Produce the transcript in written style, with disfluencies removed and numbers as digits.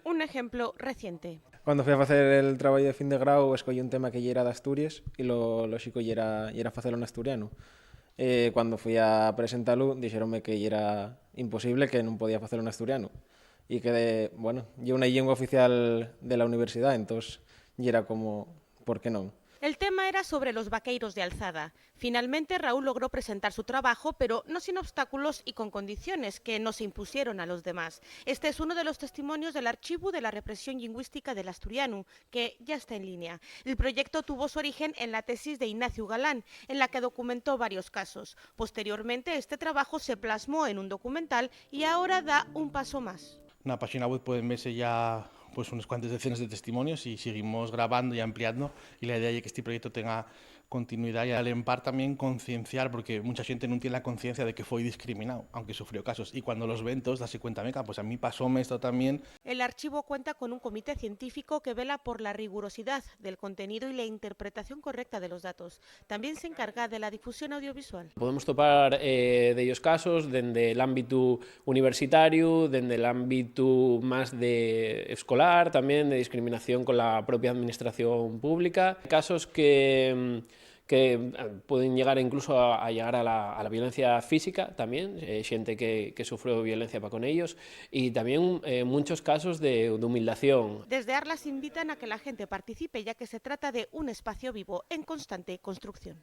Un ejemplo reciente. Cando fui a facer el traballo de fin de grau, escollí un tema que lle era de Asturias e lo lóxico lle era facelo en asturiano. Cando fui a presentalo, dixeronme que lle era imposible, que non podía facelo en asturiano. E que, bueno, lle unha lingua oficial de la universidade, entón lle era como, por que non? El tema era sobre los vaqueiros de alzada. Finalmente Raúl logró presentar su trabajo, pero no sin obstáculos y con condiciones que no se impusieron a los demás. Este es uno de los testimonios del Archivo de la Represión Lingüística del Asturiano, que ya está en línea. El proyecto tuvo su origen en la tesis de Ignacio Galán, en la que documentó varios casos. Posteriormente, este trabajo se plasmó en un documental y ahora da un paso más. Na página web pueden verse ya pues unas cuantas decenas de testimonios y seguimos grabando y ampliando, y la idea es que este proyecto tenga continuidad y al empar también concienciar, porque mucha gente no tiene la conciencia de que fue discriminado, aunque sufrió casos, y cuando los ven todos darse cuenta, meca, pues a mí pasóme esto también. El archivo cuenta con un comité científico que vela por la rigurosidad del contenido y la interpretación correcta de los datos. También se encarga de la difusión audiovisual. Podemos topar de ellos casos dende el ámbito universitario, dende el ámbito más de escolar, también de discriminación con la propia administración pública. Casos que pueden llegar incluso a llegar a la violencia física también, xente que sufrió violencia para con ellos, y también muchos casos de humillación. Desde Arlas invitan a que la gente participe, ya que se trata de un espacio vivo en constante construcción.